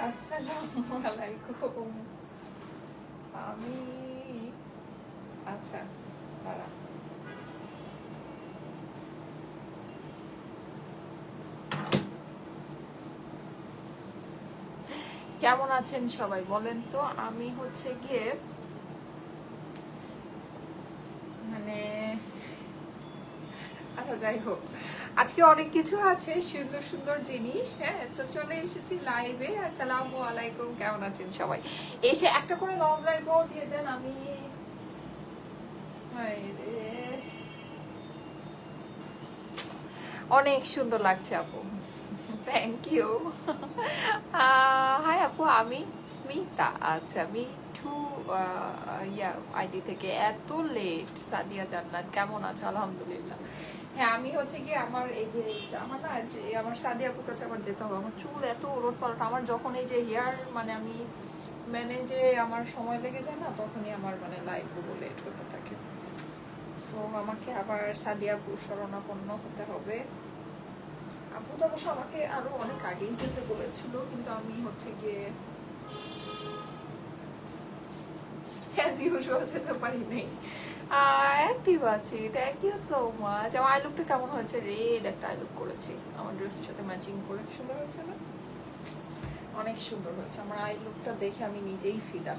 আসসালামু আলাইকুম। আমি আচ্ছা দাঁড়া। কেমন আছেন সবাই বলেন তো? আমি হচ্ছে গিয়ে মানে আচ্ছা যাই হোক, আজকে অনেক কিছু আছে, সুন্দর সুন্দর জিনিস। হ্যাঁ, তো চলে এসেছি লাইভে। আসসালামু আলাইকুম, কেমন আছেন সবাই? এসে একটা করে লং লাইভও দিয়ে দেন। আমি অনেক সুন্দর লাগছে আপু, থ্যাংক ইউ। হাই আপু, আমি স্মিতা। আচ্ছা, মিঠু আইডি থেকে। এত লেট? সাদিয়া জান্নাত, কেমন আছো? আলহামদুলিল্লাহ। হ্যাঁ, আমি হচ্ছে কি আমার এই যে আমার না আমার সাদিয়া আপুর কাছে আমার যেতে হবে। আমার চুল এত ওলট পালট, আমার যখন এই যে হেয়ার মানে আমি ম্যানেজে আমার সময় লেগে যায় না, তখনই আমার মানে লাইফগুলো লেট হতে থাকে। সো আমাকে আবার সাদিয়া আপুর শরণাপন্ন হতে হবে। আপু তো অবশ্য আমাকে আরো অনেক আগেই যেতে বলেছিল, কিন্তু আমি হচ্ছে গিয়ে অ্যাজ ইউজুয়াল যেতে পারি নাই। অ্যাক্টিভ আছি, থ্যাংক ইউ সো মাচ। আমার আই লুকটা কেমন হয়েছে? রেড একটা আই লুক করেছি আমার ড্রেসের সাথে ম্যাচিং করে। সুন্দর হয়েছে না? অনেক সুন্দর হয়েছে। আমার আই লুকটা দেখে আমি নিজেই ফিদা।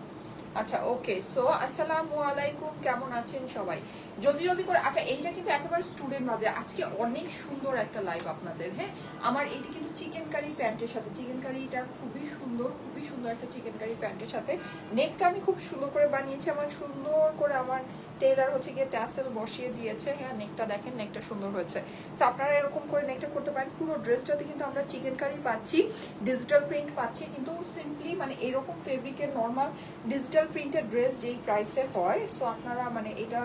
আচ্ছা ওকে, সো আসসালামু আলাইকুম, কেমন আছেন সবাই? জলদি জলদি করে। আচ্ছা, এইটা কিন্তু একেবারে স্টুডেন্ট মাঝে আজকে অনেক সুন্দর একটা লাইভ আপনাদের। হ্যাঁ, আমার এইটা কিন্তু চিকেন কারি প্যান্টের সাথে। চিকেন কারিটা খুবই সুন্দর, খুবই সুন্দর একটা চিকেন কারি প্যান্টের সাথে। নেকটা আমি খুব সুন্দর করে বানিয়েছি। আমার সুন্দর করে আমার টেলার হচ্ছে গিয়ে ট্যাসেল বসিয়ে দিয়েছে। হ্যাঁ, নেকটা দেখেন, নেকটা সুন্দর হয়েছে। সো আপনারা এরকম করে নেকটা করতে পারেন। পুরো ড্রেসটাতে কিন্তু আমরা চিকেন কারি পাচ্ছি, ডিজিটাল প্রিন্ট পাচ্ছি, কিন্তু সিম্পলি মানে এরকম ফেব্রিকের নর্মাল ডিজিটাল প্রিন্টেড ড্রেস যেই প্রাইসে হয়, সো আপনারা মানে এটা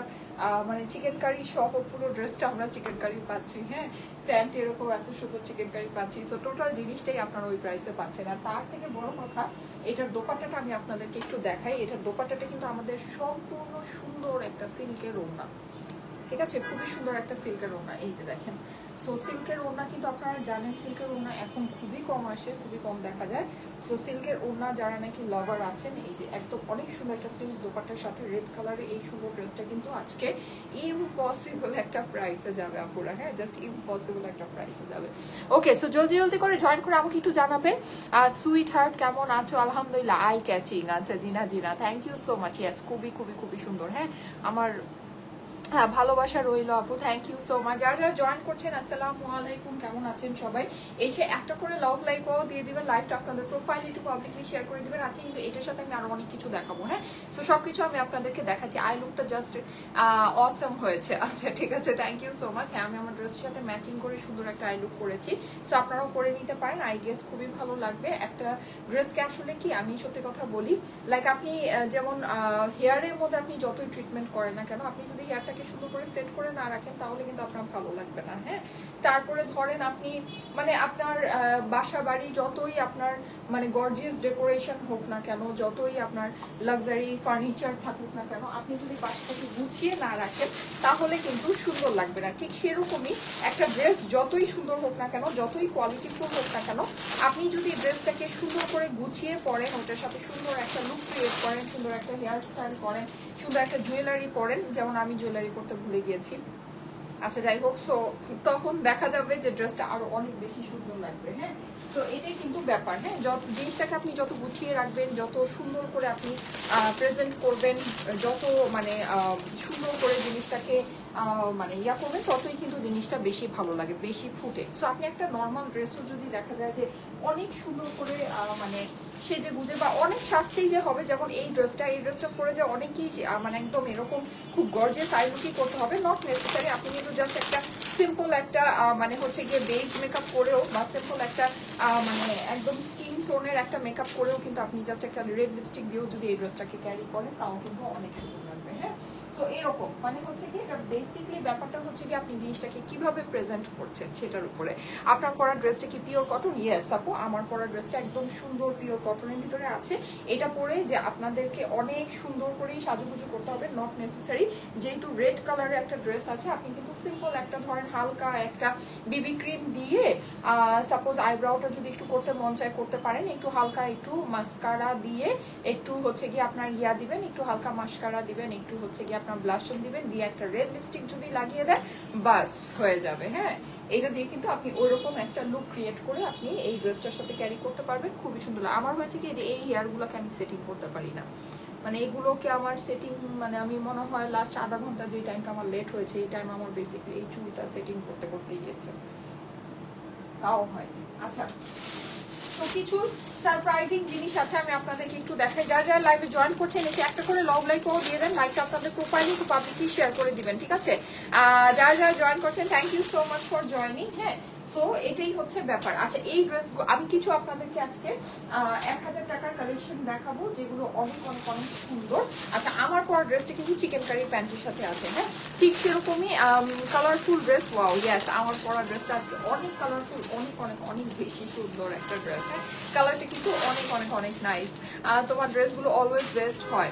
মানে চিকেন কারি সহ পুরো ড্রেসটা আমরা চিকেন কারি পাচ্ছি। হ্যাঁ, প্যান্ট এরকম এত সুন্দর চিকেন কারি পাচ্ছি। সো টোটাল জিনিসটাই আপনারা ওই প্রাইসে পাচ্ছেন। আর তার থেকে বড় কথা, এটার দোপাট্টাটা আমি আপনাদেরকে একটু দেখাই। এটার দোপাট্টাটা কিন্তু আমাদের সম্পূর্ণ সুন্দর একটা সিল্কের ওড়না। ঠিক আছে, খুবই সুন্দর একটা সিল্কের ওড়না। এই যে দেখেন, সো সিল্কের ওড়না কিন্তু আপনারা জানেন সিল্কের ওড়না এখন খুবই কম আসে, খুবই কম দেখা যায়। সো সিল্কের ওড়না যারা নাকি লাভার আছেন, এই যে একদম অনেক সুন্দর একটা সিল্ক দোপাট্টার সাথে রেড কালারে এই সুন্দর ড্রেসটা কিন্তু আজকে ইম্পসিবল একটা প্রাইসে যাবে আপুরা। হ্যাঁ, জাস্ট ইম্পসিবল একটা প্রাইসে যাবে। ওকে, সো জলদি জলদি করে জয়েন করে আমাকে একটু জানাবেন। সুইট হার্ট, কেমন আছো? আলহামদুলিল্লাহ, আই ক্যাচিং। আচ্ছা, জিনা জিনা, থ্যাংক ইউ সো মাচ। ইয়াস, খুবই খুবই খুবই সুন্দর। হ্যাঁ, আমার হ্যাঁ ভালোবাসা রইল আপু, থ্যাংক ইউ সো মাচ। যারা যারা জয়েন করছেন আসসালামু আলাইকুম, কেমন আছেন সবাই? এসে একটা করে লভ লাইকও দিয়ে দিবেন। লাইভটা আপনাদের প্রোফাইলে একটু পাবলিকলি শেয়ার করে দিবেন। আছে কিন্তু এটার সাথে আমি আরো অনেক কিছু দেখাবো। হ্যাঁ, সো সবকিছু আমি আপনাদেরকে দেখাচ্ছি। আই লুকটা জাস্ট অসম হয়েছে। আচ্ছা ঠিক আছে, থ্যাংক ইউ সো মাচ। হ্যাঁ, আমি আমার ড্রেসের সাথে ম্যাচিং করে সুন্দর একটা আই লুক করেছি। সো আপনারাও করে নিতে পারেন, আই গেস খুবই ভালো লাগবে। একটা ড্রেসকে আসলে কি আমি সত্যি কথা বলি, লাইক আপনি যেমন হেয়ারের মধ্যে আপনি যতই ট্রিটমেন্ট করেন না কেন, আপনি যদি হেয়ারটাকে সুন্দর করে সেট করে না রাখেন তাহলে কিন্তু আপনার ভালো লাগবে না। হ্যাঁ, তারপরে ধরেন আপনি মানে আপনার বাসা বাড়ি যতই আপনার মানে গর্জিয়াস ডেকোরেশন হোক না কেন, যতই আপনার লাক্সারি ফার্নিচার থাকুক না কেন, আপনি যদি বাসাটাকে গুছিয়ে না রাখেন তাহলে কিন্তু সুন্দর লাগবে না। ঠিক সেরকমই একটা ড্রেস যতই সুন্দর হোক না কেন, যতই কোয়ালিটিফুল হোক না কেন, আপনি যদি ড্রেসটাকে সুন্দর করে গুছিয়ে পরেন, ওটার সাথে সুন্দর একটা লুক ক্রিয়েট করেন, সুন্দর একটা হেয়ার স্টাইল করেন, সুন্দর একটা জুয়েলারি পরেন, যেমন আমি জুয়েলারি পরতে ভুলে গিয়েছি। আচ্ছা যাই হোক, সো তখন দেখা যাবে যে ড্রেসটা আরো অনেক বেশি সুন্দর লাগবে। হ্যাঁ, তো এটাই কিন্তু ব্যাপার। হ্যাঁ, যত জিনিসটাকে আপনি যত গুছিয়ে রাখবেন, যত সুন্দর করে আপনি প্রেজেন্ট করবেন, যত মানে সুন্দর করে জিনিসটাকে মানে ইয়া করবেন, ততই কিন্তু জিনিসটা বেশি ভালো লাগে, বেশি ফুটে। সো আপনি একটা নর্মাল ড্রেসও যদি দেখা যায় যে অনেক সুন্দর করে মানে সেজে গুজে বা অনেক সাজতেই যে হবে, যেমন এই ড্রেসটা পরে যে অনেকই মানে একদম এরকম খুব গর্জিয়াস আই লুকই করতে হবে, নট নেসেসারি। আপনি কিন্তু জাস্ট একটা সিম্পল একটা মানে হচ্ছে গিয়ে বেস মেকআপ করেও বা সিম্পল একটা মানে একদম স্কিন টোনের একটা মেকআপ করেও কিন্তু আপনি জাস্ট একটা রেড লিপস্টিক দিয়েও যদি এই ড্রেসটাকে ক্যারি করেন তাও কিন্তু অনেক সুন্দর লাগবে। হ্যাঁ, সো এরকম মানে হচ্ছে কি এটা বেসিকলি ব্যাপারটা হচ্ছে কি আপনি জিনিসটাকে কিভাবে প্রেজেন্ট করছেন সেটার উপরে। আপনার পরা ড্রেসটা কি পিওর কটন? ইয়েস আপু, আমার পরা ড্রেসটা একদম সুন্দর পিওর কটনের ভিতরে আছে। এটা পরে যে আপনাদেরকে অনেক সুন্দর করেই সাজুগুজু করতে হবে নট নেসেসারি। যেহেতু রেড কালারের একটা ড্রেস আছে, আপনি কিন্তু সিম্পল একটা ধরেন হালকা একটা বিবি ক্রিম দিয়ে সাপোজ আইব্রাউটা যদি একটু করতে মন চায় করতে পারেন, একটু হালকা একটু মাস্কারা দিয়ে একটু হচ্ছে গিয়ে আপনার ইয়া দিবেন, একটু হালকা মাস্কারা দিবেন, একটু হচ্ছে গিয়ে আপনার ব্লাশন দিবেন, দিয়ে একটা রেড লিপস্টিক যদি লাগিয়ে দেন বাস হয়ে যাবে। হ্যাঁ, এটা দিয়ে কিন্তু আপনি ওইরকম একটা লুক ক্রিয়েট করে আপনি এই ড্রেসটার সাথে ক্যারি করতে পারবেন, খুবই সুন্দর। আমার হয়েছে কি যে এই হেয়ারগুলোকে আমি সেটিং করতে পারি না, মানে এগুলোকে আমার সেটিং মানে আমি মনে হয় লাস্ট আধা ঘন্টা যে টাইমটা আমার লেট হয়েছে এই টাইম আমার বেসিক্যালি এই চুলটা সেটিং করতে করতেই গেছে, তাও হয়। আচ্ছা, তো কিছু সারপ্রাইজিং জিনিস আছে আমি আপনাদেরকে একটু দেখাই। যারা যারা লাইভে জয়েন করছেন এসে একটা করে লভ লাইকও দিয়ে দেন, লাইকটা আপনাদের প্রোফাইলে একটু পাবলিকলি শেয়ার করে দিবেন, ঠিক আছে? যারা যারা জয়েন করছেন thank you so much for joining. হ্যাঁ, সো এটাই হচ্ছে ব্যাপার। আচ্ছা, এই ড্রেস আমি কিছু আপনাদেরকে আজকে 1000 টাকার কালেকশন দেখাবো যেগুলো অনেক অনেক অনেক সুন্দর। আচ্ছা, আমার পরা ড্রেসটা কিন্তু চিকেন কারি প্যান্টের সাথে আছে। হ্যাঁ, ঠিক সেরকমই কালারফুল ড্রেস। ওয়াও, ইয়েস, আমার পরা ড্রেসটা আজকে অনেক কালারফুল, অনেক অনেক অনেক বেশি সুন্দর একটা ড্রেস। হ্যাঁ, কালারটা কিন্তু অনেক অনেক অনেক নাইস। তোমার ড্রেসগুলো অলওয়েজ বেস্ট হয়।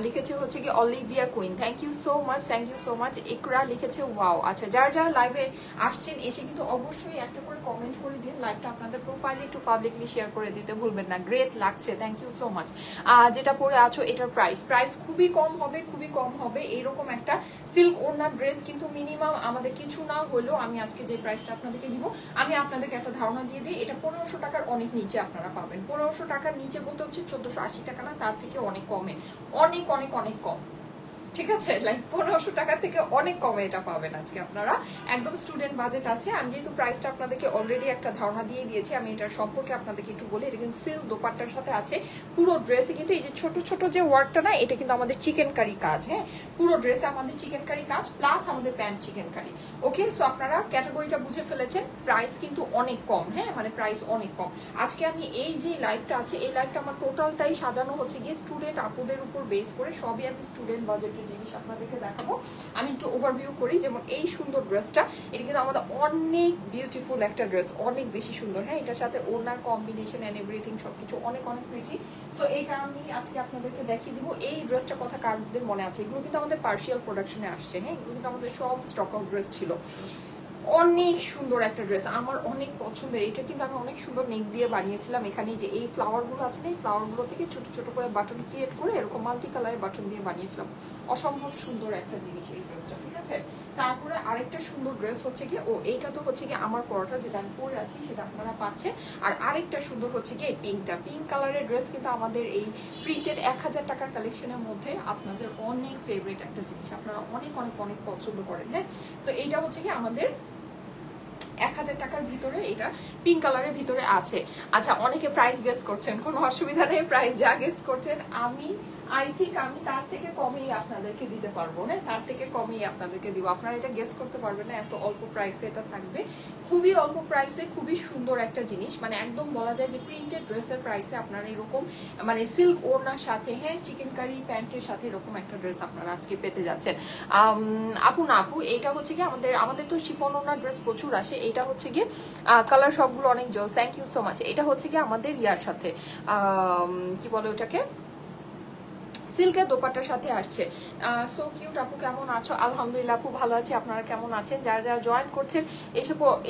লিখেছে হচ্ছে কি Olivia Quinn, thank you so much, thank you so much. Iqra লিখেছে ওয়াও। আচ্ছা, যারা যারা লাইভে আসছেন এসে কিন্তু অবশ্যই একটা করে কমেন্ট করে দিন, লাইভটা আপনাদের প্রোফাইলে একটু পাবলিকলি শেয়ার করে দিতে ভুলবেন না। গ্রেট লাগছে, থ্যাংক ইউ সো মাচ। যেটা পরে আছো এটার প্রাইস খুবই কম হবে, খুবই কম হবে। এইরকম একটা সিল্ক ওড়নার ড্রেস কিন্তু মিনিমাম আমাদের কিছু না হলেও আমি আজকে যে প্রাইসটা আপনাদেরকে দিব আমি আপনাদেরকে একটা ধারণা দিয়ে দিই, এটা 1500 টাকার অনেক নিচে আপনারা পাবেন। 1500 টাকার নিচে বলতে হচ্ছে 1480 টাকা না, তার থেকে অনেক কমে, অনেক অনেক অনেক কম, ঠিক আছে? লাইক 1500 টাকা থেকে অনেক কমে এটা পাবেন আজকে আপনারা। একদম স্টুডেন্ট বাজেট আছে। আমি যেহেতু প্রাইসটা আপনাদেরকে অলরেডি একটা ধারণা দিয়ে দিয়েছি, আমি এটার সম্পর্কে আপনাদেরকে একটু বলি। এটা কিন্তু সিল্ক দোপাট্টার সাথে আছে। পুরো ড্রেসে কিন্তু এই যে ছোট ছোট যে ওয়ার্কটা না, এটা কিন্তু আমাদের চিকেন কারি কাজ। হ্যাঁ, পুরো ড্রেসে আমাদের চিকেন কারি কাজ প্লাস আমাদের প্যান্ট চিকেন কারি। ওকে, সো আপনারা ক্যাটাগরিটা বুঝে ফেলেছেন। প্রাইস কিন্তু অনেক কম। হ্যাঁ, মানে প্রাইস অনেক কম। আজকে আমি এই যে লাইভটা আছে এই লাইভটা আমার টোটালটাই সাজানো হচ্ছে গিয়ে স্টুডেন্ট আপুদের উপর বেস করে, সবই আমি স্টুডেন্ট বাজেট জিনিস আপনাদেরকে দেখাবো। আমি একটু ওভারভিউ করি। যেমন এই সুন্দর ড্রেসটা, এটা কিন্তু আমাদের অনেক বিউটিফুল একটা ড্রেস, অনেক বেশি সুন্দর। হ্যাঁ, এটার সাথে ওড়নার কম্বিনেশন এন্ড এভরিথিং সবকিছু অনেক অনেক প্রিটি। সো এইটা আমি আজকে আপনাদেরকে দেখিয়ে দিব। এই ড্রেসটার কথা কারদের মনে আছে? এগুলো কিন্তু আমাদের পার্সিয়াল প্রোডাকশনে আসছে। হ্যাঁ, এগুলো কিন্তু আমাদের সব স্টক আউট ড্রেস ছিল। অনেক সুন্দর একটা ড্রেস, আমার অনেক পছন্দের। এটা কিন্তু আমি অনেক সুন্দর নেক দিয়ে বানিয়েছিলাম। এখানে যে এই ফ্লাওয়ার গুলো আছে না, এই ফ্লাওয়ার গুলো থেকে ছোট ছোট করে বাটন ক্রিয়েট করে এরকম মাল্টি কালারের বাটন দিয়ে বানিয়েছিলাম। অসম্ভব সুন্দর একটা জিনিস এই ড্রেসটা, ঠিক আছে? তারপরে আরেকটা সুন্দর ড্রেস হচ্ছে গিয়ে এইটা তো হচ্ছে গিয়ে আমার পরাটা যেটা আমি পরে আছি সেটা আপনারা পাচ্ছেন। আর আরেকটা সুন্দর হচ্ছে গিয়ে এই পিঙ্কটা, পিঙ্ক কালারের ড্রেস কিন্তু আমাদের এই প্রিন্টেড 1000 টাকার কালেকশনের মধ্যে আপনাদের অনেক ফেভারিট একটা জিনিস, আপনারা অনেক অনেক অনেক পছন্দ করেন। হ্যাঁ, তো এইটা হচ্ছে গিয়ে আমাদের 1000 টাকার ভিতরে, এটা পিঙ্ক কালারের ভিতরে আছে। আচ্ছা, অনেকে প্রাইস গেস করছেন, কোনো অসুবিধা নেই। প্রাইস যা গেস করছেন আই থিঙ্ক আমি তার থেকে কমেই আপনাদেরকে দিতে পারবো। হ্যাঁ, তার থেকে কমেই আপনাদেরকে দিব। আপনারা এটা গেস করতে পারবেন না, এত অল্প প্রাইসে এটা থাকবে। খুবই অল্প প্রাইসে খুবই সুন্দর একটা জিনিস, মানে একদম বলা যায় যে প্রিন্টেড ড্রেসের প্রাইসে আপনারা এরকম মানে সিল্ক ওড়নার সাথে, হ্যাঁ, চিকেন কারি প্যান্টের সাথে এরকম একটা ড্রেস আপনারা আজকে পেতে যাচ্ছেন। আপু না আপু, এটা হচ্ছে কি আমাদের তো শিফন ওড়নার ড্রেস প্রচুর আসে। এটা হচ্ছে গিয়ে কালার সবগুলো অনেক জোস, থ্যাংক ইউ সো মাচ। এটা হচ্ছে গিয়ে আমাদের ইয়ার সাথে কি বলে ওটাকে, সিল্কের দোপাট্টার সাথে আসছে। So cute. আপু কেমন আছো? আলহামদুলিল্লাহ আপু ভালো আছি, আপনারা কেমন আছেন? যারা যারা জয়েন করছেন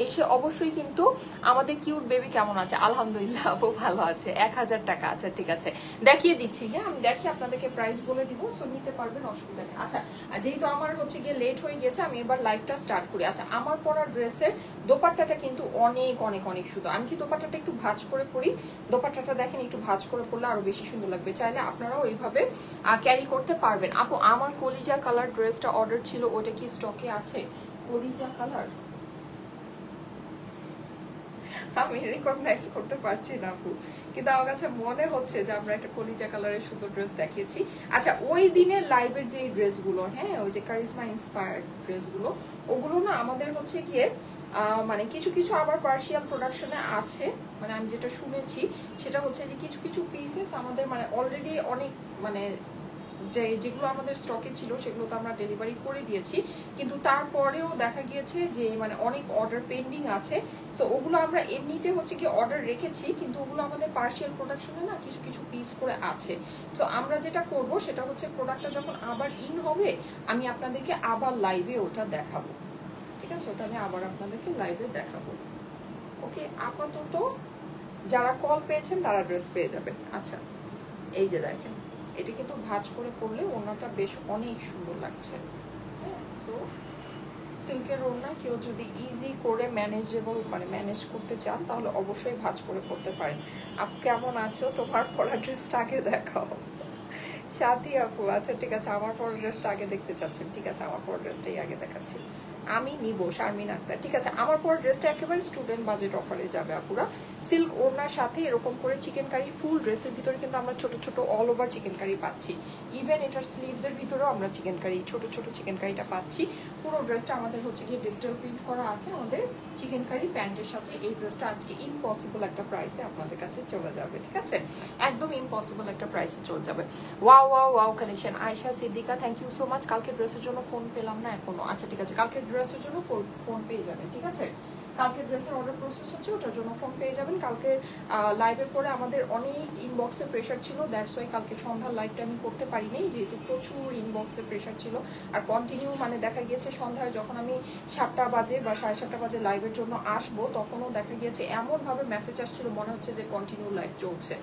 এসে অবশ্যই কিন্তু আমাদের কিউট বেবি কেমন আছে? আলহামদুলিল্লাহ আপু ভালো আছে। 1000 টাকা। আচ্ছা, ঠিক আছে, দেখিয়ে দিচ্ছি। হ্যাঁ, আমি দেখিয়ে আপনাদেরকে প্রাইস বলে দিব, সো নিতে পারবেন, অসুবিধা নেই। আচ্ছা, যেহেতু আমার হচ্ছে গিয়ে লেট হয়ে গেছে আমি এবার লাইভটা স্টার্ট করি। আচ্ছা, আমার পরা ড্রেসের দোপাট্টাটা কিন্তু অনেক অনেক অনেক সুন্দর। আমি কি দোপাট্টাটা একটু ভাঁজ করে পরি? দোপাট্টাটা দেখেন, একটু ভাঁজ করে পরলে আরো বেশি সুন্দর লাগবে। চাইলে আপনারাও এইভাবে ক্যারি করতে পারবেন। আপু আমার কলিজা কালার ড্রেসটা অর্ডার ছিল, ওটা কি স্টকে আছে? কলিজা কালার আমি রিকগনাইজ করতে পারছি না আপু, কিন্তু আমার কাছে মনে হচ্ছে যে আমরা একটা কলিজা কালারের সুন্দর ড্রেস দেখিয়েছি। আচ্ছা, ওই দিনের লাইভের যে ড্রেসগুলো, হ্যাঁ, ওই যে কারিজমা ইন্সপায়ার্ড ড্রেসগুলো, ওগুলো না আমাদের হচ্ছে গিয়ে মানে কিছু কিছু আবার পার্সিয়াল প্রোডাকশনে আছে। মানে আমি যেটা শুনেছি সেটা হচ্ছে যে কিছু কিছু পিসেস আমাদের মানে অলরেডি অনেক মানে যেগুলো আমাদের স্টকে ছিল সেগুলো তো আমরা ডেলিভারি করে দিয়েছি, কিন্তু তারপরেও দেখা গিয়েছে যে মানে অনেক অর্ডার পেন্ডিং আছে। সো ওগুলো আমরা এমনিতে হচ্ছে কি অর্ডার রেখেছি, কিন্তু ওগুলো আমাদের পার্শিয়াল প্রোডাকশনে না কিছু কিছু পিস করে আছে। সো আমরা যেটা করব সেটা হচ্ছে প্রোডাক্টটা যখন আবার ইন হবে আমি আপনাদেরকে আবার লাইভে ওটা দেখাবো, ঠিক আছে? ওটা আমি আবার আপনাদেরকে লাইভে দেখাবো। ওকে, আপাতত যারা কল পেয়েছেন তারা ড্রেস পেয়ে যাবেন। আচ্ছা, এই যে দেখেন, এটা কিন্তু ভাঁজ করে পরলে ওড়নাটা বেশ অনেক সুন্দর লাগছে। হ্যাঁ, সো সিল্কের ওড়না কেউ যদি ইজি করে ম্যানেজেবল মানে ম্যানেজ করতে চান তাহলে অবশ্যই ভাঁজ করে পরতে পারেন। আপু কেমন আছো? তোমার পরা ড্রেসটা আগে দেখাও। সাথী আপু, আচ্ছা ঠিক আছে, আমার পরা ড্রেসটা আগে দেখতে চাচ্ছেন, ঠিক আছে আমার পরা ড্রেসটাই আগে দেখাচ্ছি। আমি নিব শারমিন আক্তার, ঠিক আছে। আমার পরা ড্রেসটা একেবারে স্টুডেন্ট বাজেট অফারে যাবে আপুরা। সিল্ক ওড়নার সাথে এরকম করে চিকেন কারি, ফুল ড্রেসের ভিতরে কিন্তু আমরা ছোট ছোট অল ওভার চিকেন কারি পাচ্ছি। ইভেন এটার স্লিভসের ভিতরেও আমরা চিকেন কারি, ছোট ছোট চিকেন কারিটা পাচ্ছি। পুরো ড্রেসটা আমাদের হচ্ছে গিয়ে ডিজিটাল প্রিন্ট করা আছে আমাদের চিকেন কারি প্যান্টের সাথে। এই ড্রেসটা আজকে ইম্পসিবল একটা প্রাইসে আপনাদের কাছে চলে যাবে, ঠিক আছে? একদম ইম্পসিবল একটা প্রাইসে চলে যাবে। Wow wow wow collection. Ayesha Siddika, thank you so much. কালকে ড্রেসের জন্য ফোন পেলাম না এখনো। আচ্ছা ঠিক আছে, কালকে ড্রেসের জন্য ফোন পেয়ে যাবেন, ঠিক আছে? কালকে ড্রেসের অর্ডার প্রসেস হচ্ছে, ওটার জন্য ফোন পেয়ে যাবেন। কালকে লাইভের পরে আমাদের অনেক ইনবক্সে প্রেশার ছিল, দ্যাটস ওয়াই কালকে সন্ধ্যার লাইভটা আমি করতে পারিনি, যেহেতু প্রচুর ইনবক্সে প্রেশার ছিল। আর কন্টিনিউ মানে দেখা গিয়েছে সন্ধ্যায় যখন আমি 7টা বাজে বা 7:30 বাজে লাইভের জন্য আসবো, তখনও দেখা গিয়েছে এমনভাবে মেসেজ আসছিল মনে হচ্ছে যে কন্টিনিউ লাইভ চলছে।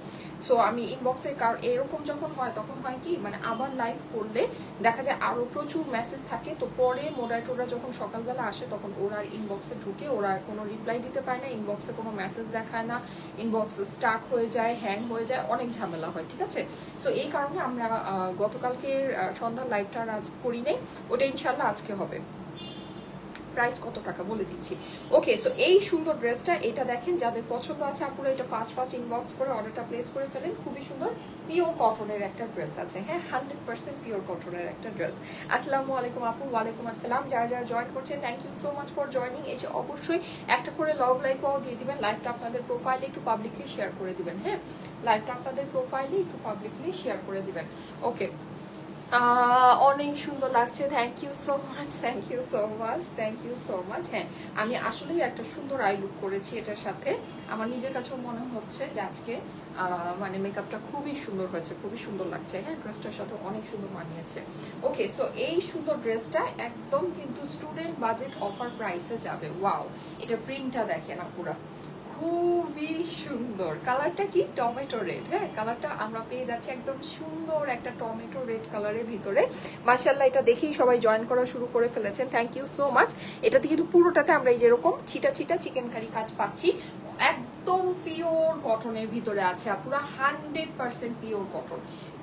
সো আমি ইনবক্সে এরকম যখন হয় তখন হয় কি মানে আবার লাইভ করলে দেখা যায় আরও প্রচুর মেসেজ থাকে। তো পরে মোডারেটররা যখন সকালবেলা আসে তখন ওরা ইনবক্সে ঢুকে ওরা কোনো রিপ্লাই দিতে পারে না, ইনবক্সে কোনো মেসেজ দেখায় না, ইনবক্স স্টাক হয়ে যায়, হ্যাং হয়ে যায়, অনেক ঝামেলা হয়, ঠিক আছে? সো এই কারণে আমরা গতকালকের সন্ধ্যার লাইভটা আর আজ করি নেই, ওটা ইনশাল্লাহ আজকে হবে। প্রাইস কত টাকা বলে দিচ্ছি। ওকে, সো এই সুন্দর ড্রেসটা, এটা দেখেন যাদের পছন্দ আছে আপুরা এটা ফার্স্ট ইনবক্স করে অর্ডারটা প্লেস করে ফেলেন। খুবই সুন্দর পিওর কটনের একটা ড্রেস আছে, হ্যাঁ 100% পিওর কটনের একটা ড্রেস। আসসালামু আলাইকুম আপু। ওয়ালাইকুম আসসালাম। যারা যারা জয়েন করছেন thank you so much for joining. এই যে অবশ্যই একটা করে লাভ লাইকও দিয়ে দিবেন, লাইভটা আপনাদের প্রোফাইলে একটু পাবলিকলি শেয়ার করে দিবেন, হ্যাঁ লাইভটা আপনাদের প্রোফাইলে একটু পাবলিকলি শেয়ার করে দিবেন। ওকে, অনেক সুন্দর লাগছে, thank you so much, thank you so much, thank you so much. হ্যাঁ আমি আসলেই একটা সুন্দর আই লুক করেছি এটার সাথে। আমার নিজের কাছেও মনে হচ্ছে যে আজকে মানে মেকআপটা খুবই সুন্দর হয়েছে, খুবই সুন্দর লাগছে। হ্যাঁ ড্রেসটার সাথে অনেক সুন্দর মানিয়েছে। ওকে, সো এই সুন্দর ড্রেসটা একদম কিন্তু স্টুডেন্ট বাজেট অফার প্রাইসে যাবে। ওয়াও, এটা প্রিন্টটা দেখেন আপুরা, খুবই সুন্দর। কালারটা কি টমেটো রেড, হ্যাঁ কালারটা আমরা পেয়ে যাচ্ছি একদম সুন্দর একটা টমেটো রেড কালারের ভিতরে। মাশাআল্লাহ, এটা দেখেই সবাই জয়েন করা শুরু করে ফেলেছেন, থ্যাংক ইউ সো মাচ। এটাতে কিন্তু পুরোটাতে আমরা এই যেরকম ছিটা ছিটা চিকেন কারি কাজ পাচ্ছি, একদম পিওর কটনের ভিতরে আছে আপুরা, 100% পিওর কটন।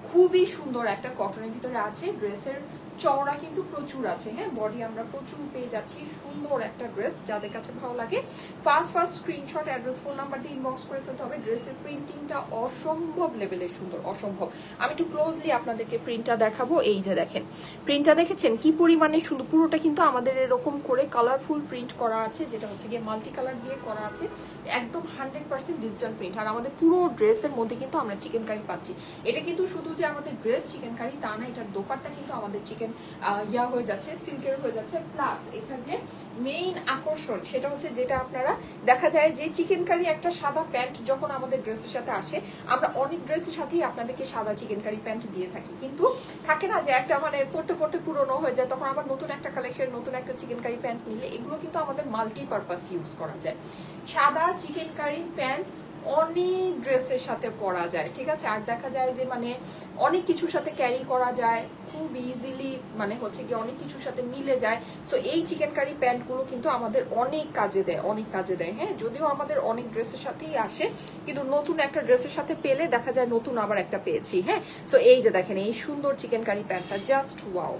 খুবই সুন্দর একটা কটনের ভিতরে আছে। ড্রেসের চওড়া কিন্তু প্রচুর আছে, হ্যাঁ বডি আমরা প্রচুর পেয়ে যাচ্ছি। সুন্দর একটা ড্রেস, যাদের কাছে ভালো লাগে first screenshot, address, phone number দিয়ে ইনবক্স করে ফেলতে হবে। ড্রেসের প্রিন্টিংটা অসম্ভব লেভেলের সুন্দর, অসম্ভব। আমি একটু ক্লোজলি আপনাদেরকে প্রিন্টটা দেখাবো। এই যে দেখেন প্রিন্টটা, দেখেছেন কি পরিমাণে সুন্দর। পুরোটা কিন্তু আমাদের এরকম করে কালারফুল প্রিন্ট করা আছে, যেটা হচ্ছে গিয়ে মাল্টি কালার দিয়ে করা আছে, একদম 100% ডিজিটাল প্রিন্ট। আর আমাদের পুরো ড্রেসের মধ্যে কিন্তু আমরা চিকেন কারি পাচ্ছি। এটা কিন্তু শুধু যে আমাদের ড্রেস চিকেন কারি তা না, এটার দোপাট্টা কিন্তু আমাদের চিকেন ইয়া হয়ে যাচ্ছে, সিল্কের হয়ে যাচ্ছে। প্লাস এটা যে মেইন আকর্ষণ সেটা হচ্ছে, যেটা আপনারা দেখা যায় যে চিকেন কারি একটা সাদা প্যান্ট যখন আমাদের ড্রেসের সাথে আসে, আমরা অনেক ড্রেসের সাথেই আপনাদেরকে সাদা চিকেন কারি প্যান্ট দিয়ে থাকি, কিন্তু থাকে না যে একটা মানে পড়তে পড়তে পুরনো হয়ে যায়, তখন আবার নতুন একটা কালেকশন, নতুন একটা চিকেন কারি প্যান্ট নিলে এগুলো কিন্তু আমাদের মাল্টিপারপাস ইউজ করা যায়। সাদা চিকেন কারি প্যান্ট অনেক ড্রেসের সাথে পরা যায়, ঠিক আছে? আর দেখা যায় যে মানে অনেক কিছুর সাথে ক্যারি করা যায় খুব ইজিলি, মানে হচ্ছে কি অনেক কিছুর সাথে মিলে যায়। সো এই চিকেন কারি প্যান্টগুলো কিন্তু আমাদের অনেক কাজে দেয়, অনেক কাজে দেয়। হ্যাঁ যদিও আমাদের অনেক ড্রেসের সাথেই আসে, কিন্তু নতুন একটা ড্রেসের সাথে পেলে দেখা যায় নতুন আবার একটা পেয়েছি। হ্যাঁ সো এই যে দেখেন এই সুন্দর চিকেন কারি প্যান্টটা, জাস্ট ওয়াও,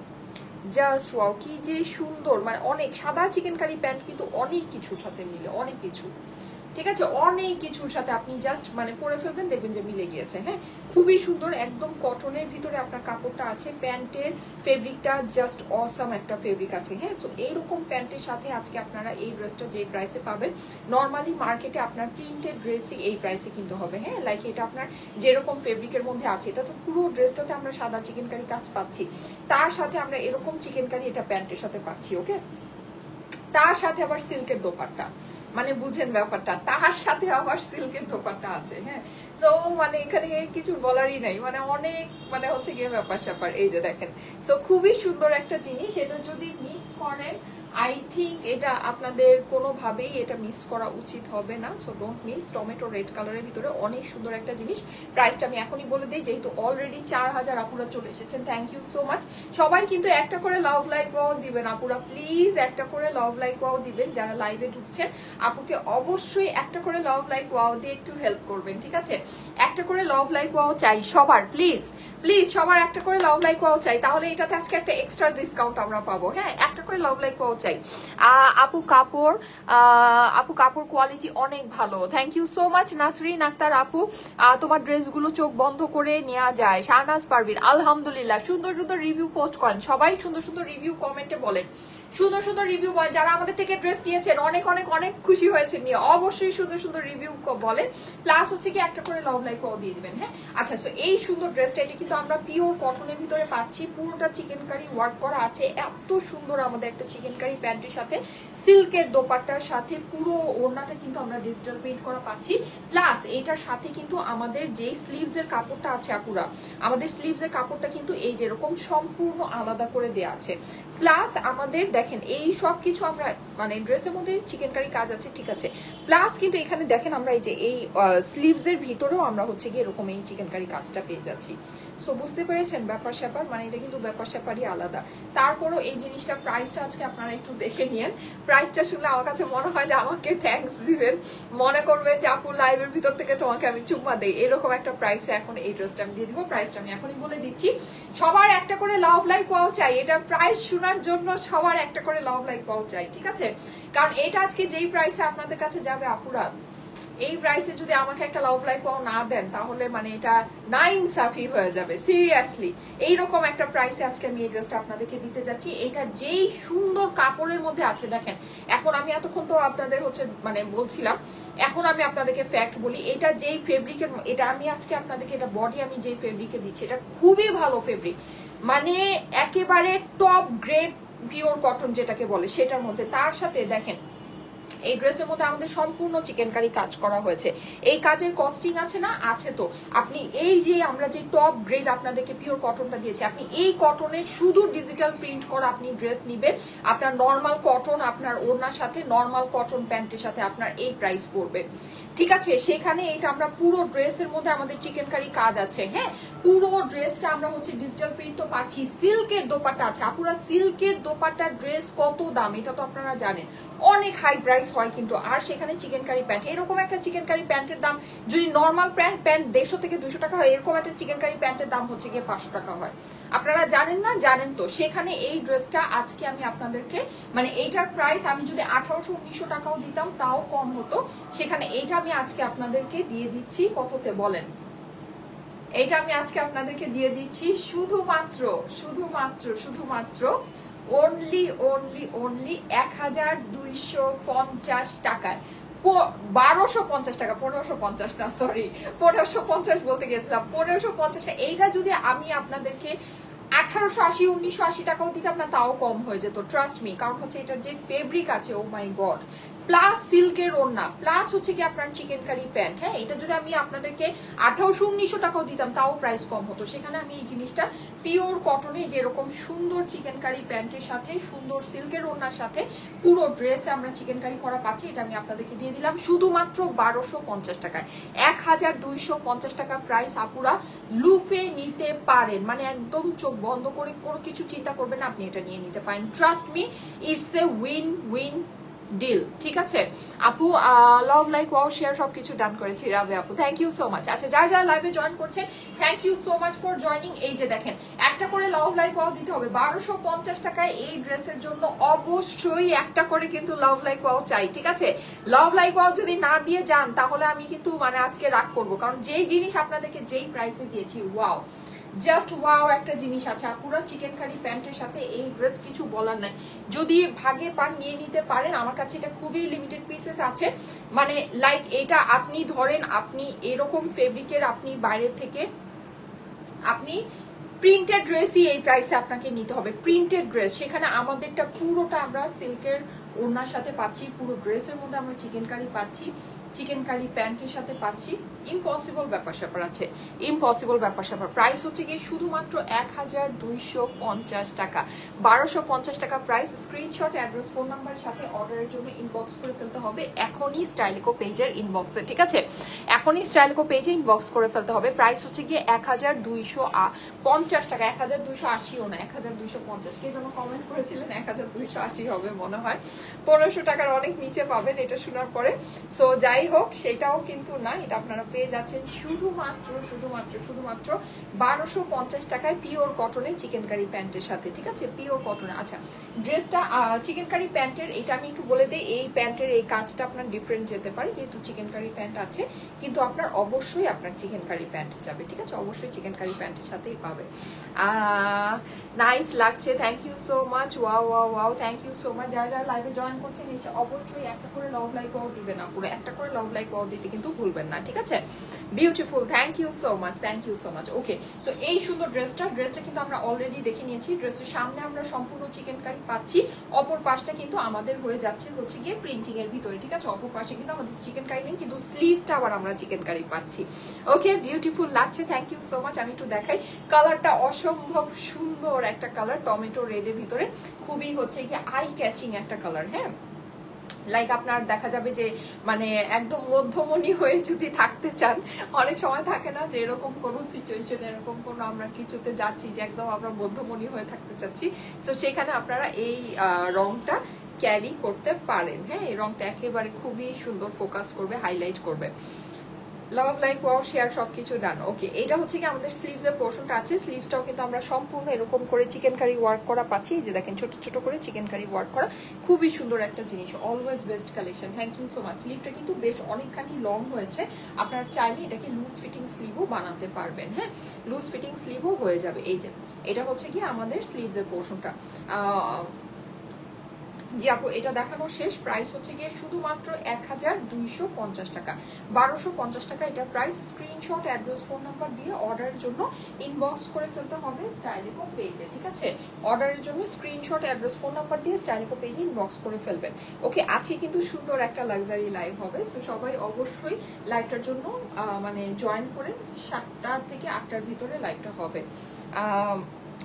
জাস্ট ওয়াও, কি যে সুন্দর। মানে অনেক সাদা চিকেন কারি প্যান্ট কিন্তু অনেক কিছুর সাথে মিলে, অনেক কিছু। ঠিক আছে, অনেক কিছুর সাথে আপনি জাস্ট মানে পরে ফেলবেন, দেখবেন যে মিলে গিয়েছে। হ্যাঁ, খুবই সুন্দর, একদম কটনের ভিতরে আপনার কাপড়টা আছে। প্যান্টের ফেব্রিকটা জাস্ট অসাম একটা ফেব্রিক আছে। হ্যাঁ, সো এইরকম প্যান্টের সাথে আজকে আপনারা এই ড্রেসটা যে প্রাইসে পাবেন, নর্মালি মার্কেটে আপনার প্রিন্টেড ড্রেসই এই প্রাইসে কিন্তু হবে। হ্যাঁ, লাইক এটা আপনার যেরকম ফেব্রিকের মধ্যে আছে, এটা তো পুরো ড্রেসটাতে আমরা সাদা চিকেনকারি কাজ পাচ্ছি, তার সাথে আমরা এরকম চিকেনকারি এটা প্যান্টের সাথে পাচ্ছি। ওকে, তার সাথে আবার সিল্কের দোপাট্টা, মানে বুঝেন ব্যাপারটা, তার সাথে আবার সিল্কের দোপাট্টা আছে। হ্যাঁ, সো মানে এখানে কিছু বলারই নাই, মানে অনেক মানে হচ্ছে গিয়ে ব্যাপার স্যাপার। এই যে দেখেন, সো খুবই সুন্দর একটা জিনিস। এটা যদি মিস করেন, আই থিঙ্ক এটা আপনাদের কোনোভাবেই এটা মিস করা উচিত হবে না। So don't miss. Tomato red কালারের ভিতরে অনেক সুন্দর একটা জিনিস। প্রাইসটা আমি এখনই বলে দিই, যেহেতু অলরেডি 4000 আপুরা চলে এসেছেন। Thank you so much. সবাই কিন্তু একটা করে লাভ লাইক ওয়াও দিবেন আপুরা, প্লিজ একটা করে লাভ লাইক ওয়াও দিবেন। যারা লাইভে ঢুকছেন, আপুকে অবশ্যই একটা করে লাভ লাইক ওয়াও দিয়ে একটু হেল্প করবেন। ঠিক আছে, একটা করে লাভ লাইক ওয়াও চাই সবার, প্লিজ প্লিজ সবার একটা করে লাভ লাইক ওয়াও চাই, তাহলে এটাতে আজকে একটা এক্সট্রা ডিসকাউন্ট আমরা পাবো। হ্যাঁ, একটা করে লাভ লাইক ওয়াও চাই। আপু কাপড় কোয়ালিটি অনেক ভালো। Thank you so much Nasrin Akter আপু। তোমার ড্রেসগুলো চোখ বন্ধ করে নেওয়া যায়। শাহনাজ পারভিন, আলহামদুলিল্লাহ। সুন্দর সুন্দর রিভিউ পোস্ট করেন সবাই, সুন্দর সুন্দর রিভিউ কমেন্টে বলেন, সুন্দর সুন্দর রিভিউ বলেন। যারা আমাদের থেকে ড্রেস নিয়েছেন অনেক অনেক অনেক খুশি হয়েছে নিয়ে, অবশ্যই সুন্দর সুন্দর রিভিউ বলেন। প্লাস হচ্ছে কি একটা করে লাভ লাইক ওয়াও দিয়ে দিবেন। হ্যাঁ, আচ্ছা, সো এই সুন্দর ড্রেসটা, এটা কিন্তু আমরা পিওর কটনের ভিতরে পাচ্ছি, পুরোটা চিকেনকারি ওয়ার্ক করা আছে। এত সুন্দর আমাদের একটা চিকেনকারি প্যান্টের সাথে সিল্কের দোপাট্টার সাথে পুরো ওড়নাটা কিন্তু আমরা ডিজিটাল প্রিন্ট করা পাচ্ছি। প্লাস এটার সাথে কিন্তু আমাদের যে স্লিভস এর কাপড়টা আছে আপুরা, আমাদের স্লিভস এর কাপড়টা কিন্তু এই যেরকম সম্পূর্ণ আলাদা করে দেয়া আছে। প্লাস আমাদের দেখেন এই সব কিছু আমরা মানে ড্রেসের মধ্যে চিকেনকারি কাজ আছে, ঠিক আছে। প্লাস কিন্তু এখানে দেখেন আমরা এই যে এই স্লিভস এর ভিতরেও আমরা হচ্ছে গিয়ে এরকম এই চিকেনকারি কাজটা পেয়ে যাচ্ছি। সো বুঝতে পেরেছেন ব্যাপার স্যাপার, মানে এটা কিন্তু ব্যাপার স্যাপারই আলাদা। তারপরও এই জিনিসটা প্রাইসটা আজকে আপনারা একটু দেখে নিয়েন। প্রাইসটা শুনলে আমার কাছে মনে হয় যে আমাকে থ্যাঙ্কস দিবেন, মনে করবেন যে আপু লাইভের ভিতর থেকে তোমাকে আমি চুম্মা দেই, এরকম একটা প্রাইসে এখন এই ড্রেসটা আমি দিয়ে দিব। প্রাইসটা আমি এখনই বলে দিচ্ছি। সবার একটা করে লাভ লাইক ওয়াও চাই, এটা প্রাইস শোনার জন্য সবার একটা করে লাভ লাইক ওয়াও চাই, ঠিক আছে। কারণ এটা আজকে যেই প্রাইসে আপনাদের কাছে যাবে আপুরা, এই প্রাইসে যদি আমাকে একটা লাভ লাইক ওয়াও না দেন, তাহলে মানে এটা নাইনসাফি হয়ে যাবে সিরিয়াসলি। এইরকম একটা প্রাইসে আজকে আমি এই ড্রেসটা আপনাদেরকে দিতে যাচ্ছি। এটা যেই সুন্দর কাপড়ের মধ্যে আছে দেখেন। এখন আমি এতক্ষণ তো আপনাদের হচ্ছে মানে বলছিলাম, এখন আমি আপনাদেরকে ফ্যাক্ট বলি। এটা যেই ফেব্রিকের, এটা আমি আজকে আপনাদেরকে, এটা বডি আমি যেই ফেব্রিকে দিচ্ছি, এটা খুবই ভালো ফেব্রিক, মানে একেবারে টপ গ্রেড পিওর কটন যেটাকে বলে সেটার মধ্যে। তার সাথে দেখেন এই ড্রেসের মধ্যে আমাদের সম্পূর্ণ চিকেনকারি কাজ করা হয়েছে। এই কাজের কস্টিং আছে না, আছে। তো আপনি এই যে আমরা যে টপ গ্রেড আপনাদেরকে পিওর কটনটা দিয়েছি, আপনি এই কটনের শুধু ডিজিটাল প্রিন্ট করা আপনি ড্রেস নিবেন, আপনার নর্মাল কটন আপনার ওড়নার সাথে, নর্মাল কটন প্যান্টের সাথে আপনার এই প্রাইস পড়বে, ঠিক আছে। সেখানে এটা আমরা পুরো ড্রেসের মধ্যে আমাদের চিকেনকারি কাজ আছে। হ্যাঁ, পুরো ড্রেসটা আমরা হচ্ছে ডিজিটাল প্রিন্ট তো পাচ্ছি। সিল্কের দোপাট্টা আছে আপুরা, সিল্কের দোপাট্টার ড্রেস কত দাম এটা তো আপনারা জানেন, অনেক হাই প্রাইস হয় কিন্তু। আর সেখানে চিকেনকারি প্যান্ট, এরকম একটা চিকেনকারি প্যান্টের দাম যদি নর্মাল প্যান্ট 150 থেকে 200 টাকা হয়, এরকম একটা চিকেনকারি প্যান্টের দাম হচ্ছে গিয়ে 500 টাকা হয়। আপনারা জানেন না? জানেন। তো সেখানে এই ড্রেসটা আজকে আমি আপনাদেরকে মানে এইটার প্রাইস আমি যদি 1800-1900 টাকাও দিতাম তাও কম হতো। সেখানে এইটা আমি আজকে আপনাদেরকে দিয়ে দিচ্ছি কততে বলেন? এইটা আমি আজকে আপনাদেরকে দিয়ে দিচ্ছি শুধুমাত্র অনলি 1250 টাকায়। 1250 টাকা, 1550 না, সরি 1550 বলতে গেছিলাম, 1550। এইটা যদি আমি আপনাদেরকে 1880-1980 টাকাও দিতাম না তাও কম হয়ে যেত, ট্রাস্ট মি। কারণ হচ্ছে এটার যে ফেব্রিক আছে, ও মাই গড, প্লাস সিল্কের ওড়না, প্লাস হচ্ছে কি আপনার চিকেনকারি প্যান্ট। হ্যাঁ, এটা যদি আমি আপনাদেরকে 1800-1900 টাকাও দিতাম তাও প্রাইস কম হতো। সেখানে আমি এই জিনিসটা পিওর কটনে যেরকম সুন্দর চিকেনকারি প্যান্টের সাথে সুন্দর সিল্কের ওড়নার সাথে পুরো ড্রেসে আমরা চিকেনকারি করা পাচ্ছি, এটা আমি আপনাদেরকে দিয়ে দিলাম শুধুমাত্র 1250 টাকায়। 1250 টাকা প্রাইস আপুরা লুফে নিতে পারেন, মানে একদম চোখ বন্ধ করে কোনো কিছু চিন্তা করবেন না, আপনি এটা নিয়ে নিতে পারেন। Trust me, it's a win win deal, ঠিক আছে আপু। লাভ লাইক ওয়াও শেয়ার সবকিছু ডান করেছি রাবে আপু, থ্যাংক ইউ সো মাচ। আচ্ছা যারা যারা লাইভে জয়েন করছেন thank you so much for joining. এই যে দেখেন একটা করে লাভ লাইক ওয়াও দিতে হবে 1250 টাকায় এই ড্রেসের জন্য, অবশ্যই একটা করে কিন্তু লাভ লাইক ওয়াও চাই, ঠিক আছে। লাভ লাইক ওয়াও যদি না দিয়ে যান তাহলে আমি কিন্তু মানে আজকে রাগ করবো, কারণ যেই জিনিস আপনাদেরকে যেই প্রাইসে দিয়েছি, ওয়াও জাস্ট ওয়াও একটা জিনিস আছে। পুরো চিকেন কারি প্যান্টের সাথে এই ড্রেস, কিছু বলার নাই। যদি ভাগে পান নিয়ে নিতে পারেন, আমার কাছে এটা খুবই লিমিটেড পিসেস আছে। মানে লাইক এটা আপনি ধরেন আপনি এরকম ফেব্রিকের আপনি বাইরে থেকে আপনি প্রিন্টেড ড্রেসই এই প্রাইসে আপনাকে নিতে হবে, প্রিন্টেড ড্রেস। সেখানে আমাদেরটা পুরোটা আমরা সিল্কের ওড়নার সাথে পাচ্ছি, পুরো ড্রেসের মধ্যে আমরা চিকেন কারি পাচ্ছি, চিকেন কারি প্যান্টের সাথে পাচ্ছি। ইম্পসিবল ব্যাপার স্যাপার আছে, ইম্পসিবল ব্যাপার স্যাপার। প্রাইস হচ্ছে গিয়ে শুধুমাত্র 1250 টাকা, 1250 টাকা প্রাইস। স্ক্রিনশট, অ্যাড্রেস, ফোন নাম্বারের সাথে অর্ডারের জন্য ইনবক্স করে ফেলতে হবে এখনই স্টাইলিকো পেজের ইনবক্সে, ঠিক আছে। এখনই স্টাইলিকো পেজে ইনবক্স করে ফেলতে হবে। প্রাইস হচ্ছে গিয়ে 1250 টাকা, 1280ও না, 1250। কে যেন কমেন্ট করেছিলেন 1280 হবে মনে হয়, 1500 টাকার অনেক নিচে পাবেন এটা শোনার পরে। সো যাই হোক, সেটাও কিন্তু না, এটা আপনারা পেয়ে যাচ্ছেন শুধুমাত্র 1250 টাকায় পিওর কটনের চিকেন কারি প্যান্টের সাথে, ঠিক আছে, পিওর কটনের। আচ্ছা ড্রেসটা চিকেন কারি প্যান্টের, এটা আমি একটু বলে দিই, এই প্যান্টের এই কাজটা আপনার ডিফারেন্ট যেতে পারে, যেহেতু চিকেন কারি প্যান্ট আছে, কিন্তু আপনার অবশ্যই আপনার চিকেন কারি প্যান্ট যাবে, ঠিক আছে, অবশ্যই চিকেন কারি প্যান্টের সাথেই পাবে। নাইস লাগছে, thank you so much, wow wow wow, thank you so much. যারা যারা লাইভে জয়েন করছেন এসে অবশ্যই একটা করে লাভ লাইক ওয়াও দিবেন না, পুরো একটা করে লাভ লাইক ওয়াও দিতে কিন্তু ভুলবেন না, ঠিক আছে। Beautiful, thank you so much, thank you so much. Okay, so এই সুন্দর ড্রেসটা কিন্তু আমরা অলরেডি দেখে নিয়েছি। ড্রেসের সামনে আমরা সম্পূর্ণ চিকেন কারি পাচ্ছি, অপর পাশটা কিন্তু আমাদের হয়ে যাচ্ছে হচ্ছে গিয়ে প্রিন্টিং এর ভিতরে, ঠিক আছে। অপর পাশে কিন্তু আমাদের চিকেন কারি নেই, কিন্তু স্লিভসটা আবার আমরা চিকেন কারি পাচ্ছি। ওকে, বিউটিফুল লাগছে, থ্যাংক ইউ সো মাচ। আমি একটু দেখাই, কালারটা অসম্ভব সুন্দর একটা কালার, টমেটো রেডের ভিতরে, খুবই হচ্ছে গিয়ে আই ক্যাচিং একটা কালার। হ্যাঁ, লাইক আপনার দেখা যাবে যে মানে একদম মধ্যমণি হয়ে যদি থাকতে চান, অনেক সময় থাকে না যে এরকম কোনো সিচুয়েশন, এরকম কোনো আমরা কিছুতে যাচ্ছি যে একদম আমরা মধ্যমণি হয়ে থাকতে চাচ্ছি, সো সেখানে আপনারা এই রংটা ক্যারি করতে পারেন। হ্যাঁ, এই রংটা একেবারে খুবই সুন্দর ফোকাস করবে, হাইলাইট করবে। লাভ লাইক ওয়াও শেয়ার সবকিছু ডান। ওকে, এটা হচ্ছে কি আমাদের স্লিভস এর পোর্শনটা আছে, স্লিভসটাও কিন্তু আমরা সম্পূর্ণ এরকম করে চিকেন কারি ওয়ার্ক করা পাচ্ছি। এই যে দেখেন ছোট ছোট করে চিকেন কারি ওয়ার্ক করা, খুবই সুন্দর একটা জিনিস, always best collection. Thank you so much. স্লিভটা কিন্তু বেশ অনেকখানি লং হয়েছে, আপনারা চাইলে এটাকে লুজ ফিটিং স্লিভও বানাতে পারবেন। হ্যাঁ, লুজ ফিটিং স্লিভও হয়ে যাবে। এই যে এটা হচ্ছে কি আমাদের স্লিভস এর পোর্শনটা। জি আপু, এটা দেখানো শেষ। প্রাইস হচ্ছে গিয়ে শুধুমাত্র 1250 টাকা, 1250 টাকা এটা price. Screenshot, address, phone number দিয়ে অর্ডারের জন্য ইনবক্স করে ফেলতে হবে স্টাইলিকো পেজে, ঠিক আছে। অর্ডারের জন্য স্ক্রিনশট, অ্যাড্রেস, ফোন নাম্বার দিয়ে স্টাইলিকো পেজে ইনবক্স করে ফেলবেন। ওকে, আজকে কিন্তু সুন্দর একটা লাক্সারি লাইভ হবে, সো সবাই অবশ্যই লাইভটার জন্য মানে জয়েন করে 7টা থেকে 8টার ভিতরে লাইভটা হবে,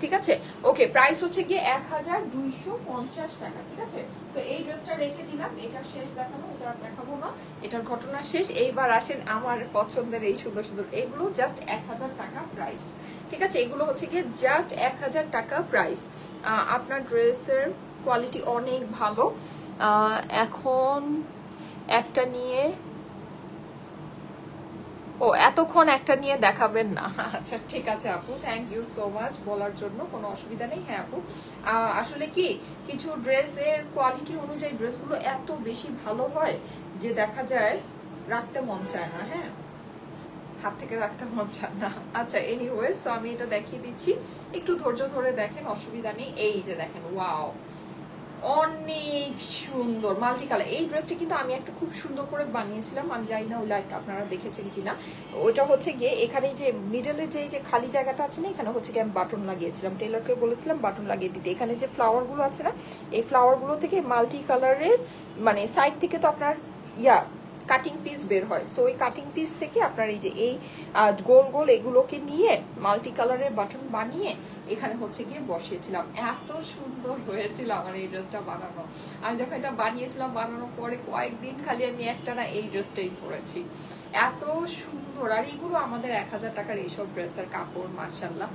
ঠিক আছে। ওকে, প্রাইস হচ্ছে গিয়ে 1250 টাকা, ঠিক আছে। তো এই ড্রেসটা রেখে দিলাম, এটা শেষ দেখানো, এটা আর দেখাবো না, এটার ঘটনা শেষ। এইবার আসেন আমার পছন্দের এই সুন্দর সুন্দর, এগুলো জাস্ট 1000 টাকা প্রাইস, ঠিক আছে। এগুলো হচ্ছে গিয়ে জাস্ট 1000 টাকা প্রাইস। আপনার ড্রেসের কোয়ালিটি অনেক ভালো। এখন একটা নিয়ে, ও এতক্ষণ একটা নিয়ে দেখাবেন না, আচ্ছা ঠিক আছে আপু, থ্যাংক ইউ সো মাচ বলার জন্য, কোনো অসুবিধা নেই। হ্যাঁ আপু, আসলে কি কিছু ড্রেসের কোয়ালিটি অনুযায়ী ড্রেসগুলো এত বেশি ভালো হয় যে দেখা যায় রাখতে মন চায় না, হ্যাঁ, হাত থেকে রাখতে মন চায় না। আচ্ছা এনিওয়েজ, সো আমি এটা দেখিয়ে দিচ্ছি, একটু ধৈর্য ধরে দেখেন, অসুবিধা নেই। এই যে দেখেন, ওয়াও, অনেক সুন্দর মাল্টি কালার। এই ড্রেসটা কিন্তু আমি একটা খুব সুন্দর করে বানিয়েছিলাম, আমি জানি না ওই লাইভটা আপনারা দেখেছেন কিনা। ওইটা হচ্ছে গিয়ে এখানে যে মিডলের যে খালি জায়গাটা আছে না, এখানে হচ্ছে গিয়ে আমি বাটন লাগিয়েছিলাম, টেলরকে বলেছিলাম বাটন লাগিয়ে দিতে। এখানে যে ফ্লাওয়ার গুলো আছে না, এই ফ্লাওয়ার গুলো থেকে মাল্টি কালারের মানে সাইড থেকে তো আপনার কাটিং পিস বের হয়, সো ওই কাটিং পিস থেকে আপনার এই যে এই গোল গোল এগুলোকে নিয়ে মাল্টি কালারের বাটন বানিয়ে এখানে হচ্ছে গিয়ে বসিয়েছিলাম। এত সুন্দর হয়েছিল আমার এই ড্রেসটা বানানো। আমি যখন এটা বানিয়েছিলাম, বানানোর পরে কয়েকদিন খালি আমি একটা না এই ড্রেসটাই পরেছি, এত সুন্দর। আর এগুলো আমাদের 1000 টাকার এইসব ড্রেসের কাপড় মাশাআল্লাহ